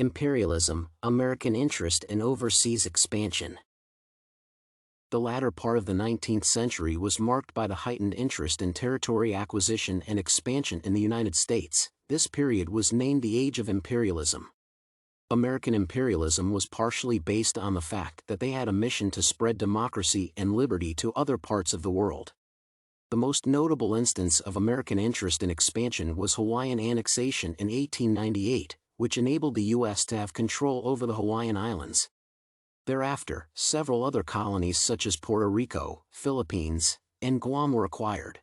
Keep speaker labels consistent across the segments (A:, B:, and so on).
A: Imperialism, American interest in overseas expansion. The latter part of the 19th century was marked by the heightened interest in territory acquisition and expansion in the United States. This period was named the Age of Imperialism. American imperialism was partially based on the fact that they had a mission to spread democracy and liberty to other parts of the world. The most notable instance of American interest in expansion was Hawaiian annexation in 1898, which enabled the U.S. to have control over the Hawaiian Islands. Thereafter, several other colonies such as Puerto Rico, Philippines, and Guam were acquired.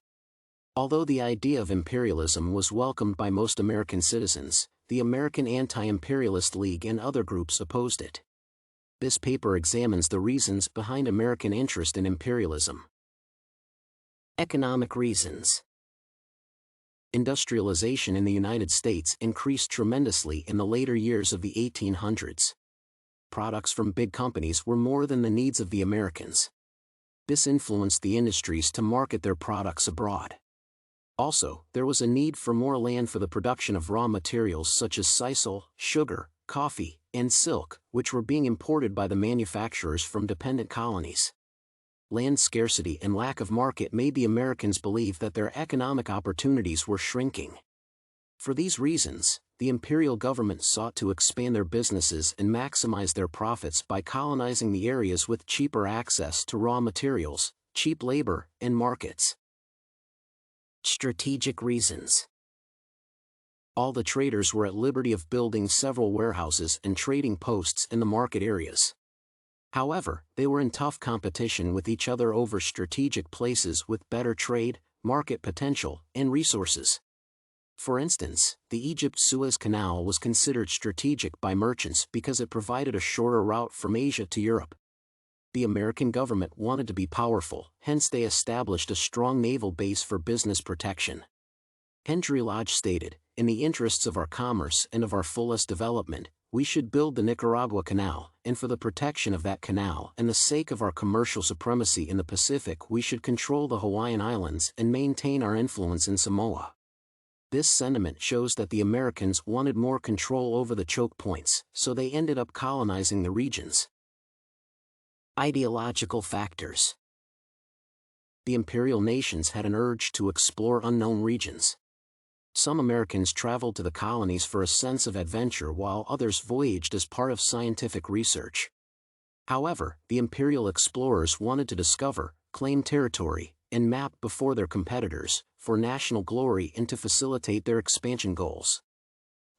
A: Although the idea of imperialism was welcomed by most American citizens, the American Anti-Imperialist League and other groups opposed it. This paper examines the reasons behind American interest in imperialism. Economic reasons. Industrialization in the United States increased tremendously in the later years of the 1800s. Products from big companies were more than the needs of the Americans. This influenced the industries to market their products abroad. Also, there was a need for more land for the production of raw materials such as sisal, sugar, coffee, and silk, which were being imported by the manufacturers from dependent colonies. Land scarcity and lack of market made the Americans believe that their economic opportunities were shrinking. For these reasons, the imperial government sought to expand their businesses and maximize their profits by colonizing the areas with cheaper access to raw materials, cheap labor, and markets. Strategic reasons. All the traders were at liberty of building several warehouses and trading posts in the market areas. However, they were in tough competition with each other over strategic places with better trade, market potential, and resources. For instance, the Egypt-Suez Canal was considered strategic by merchants because it provided a shorter route from Asia to Europe. The American government wanted to be powerful, hence they established a strong naval base for business protection. Henry Lodge stated, "In the interests of our commerce and of our fullest development, we should build the Nicaragua Canal, and for the protection of that canal and the sake of our commercial supremacy in the Pacific we should control the Hawaiian Islands and maintain our influence in Samoa." This sentiment shows that the Americans wanted more control over the choke points, so they ended up colonizing the regions. Ideological factors. The imperial nations had an urge to explore unknown regions. Some Americans traveled to the colonies for a sense of adventure while others voyaged as part of scientific research. However, the imperial explorers wanted to discover, claim territory, and map before their competitors, for national glory and to facilitate their expansion goals.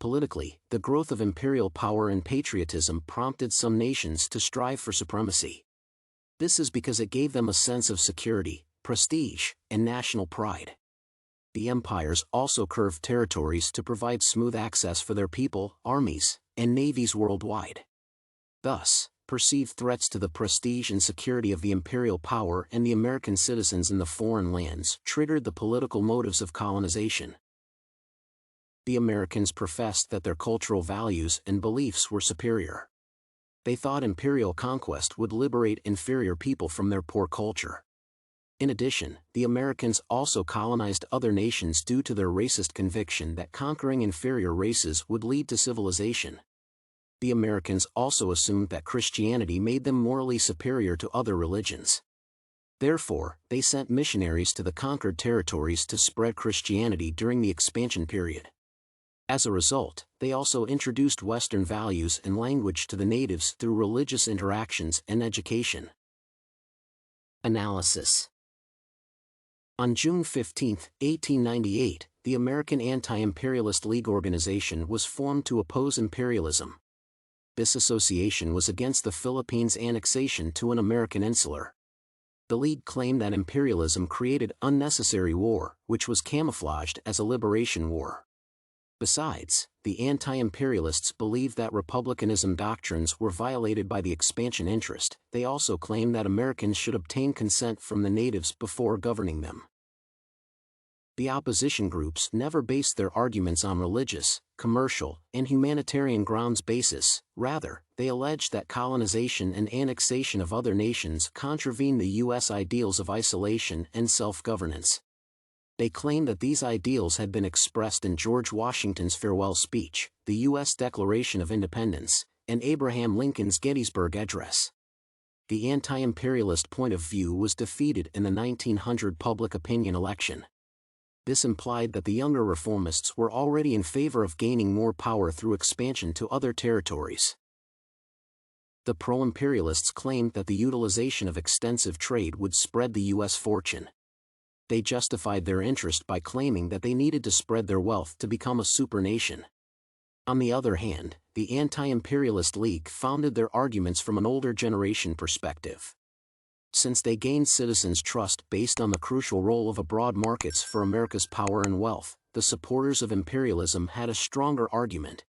A: Politically, the growth of imperial power and patriotism prompted some nations to strive for supremacy. This is because it gave them a sense of security, prestige, and national pride. The empires also curved territories to provide smooth access for their people, armies, and navies worldwide. Thus, perceived threats to the prestige and security of the imperial power and the American citizens in the foreign lands triggered the political motives of colonization. The Americans professed that their cultural values and beliefs were superior. They thought imperial conquest would liberate inferior people from their poor culture. In addition, the Americans also colonized other nations due to their racist conviction that conquering inferior races would lead to civilization. The Americans also assumed that Christianity made them morally superior to other religions. Therefore, they sent missionaries to the conquered territories to spread Christianity during the expansion period. As a result, they also introduced Western values and language to the natives through religious interactions and education. Analysis. On June 15, 1898, the American Anti-Imperialist League organization was formed to oppose imperialism. This association was against the Philippines' annexation to an American insular. The League claimed that imperialism created unnecessary war, which was camouflaged as a liberation war. Besides, the anti-imperialists believed that republicanism doctrines were violated by the expansion interest. They also claimed that Americans should obtain consent from the natives before governing them. The opposition groups never based their arguments on religious, commercial, and humanitarian grounds basis. Rather, they alleged that colonization and annexation of other nations contravened the U.S. ideals of isolation and self-governance. They claimed that these ideals had been expressed in George Washington's farewell speech, the U.S. Declaration of Independence, and Abraham Lincoln's Gettysburg Address. The anti-imperialist point of view was defeated in the 1900 public opinion election. This implied that the younger reformists were already in favor of gaining more power through expansion to other territories. The pro-imperialists claimed that the utilization of extensive trade would spread the U.S. fortune. They justified their interest by claiming that they needed to spread their wealth to become a supernation. On the other hand, the Anti-Imperialist League founded their arguments from an older generation perspective. Since they gained citizens' trust based on the crucial role of abroad markets for America's power and wealth, the supporters of imperialism had a stronger argument.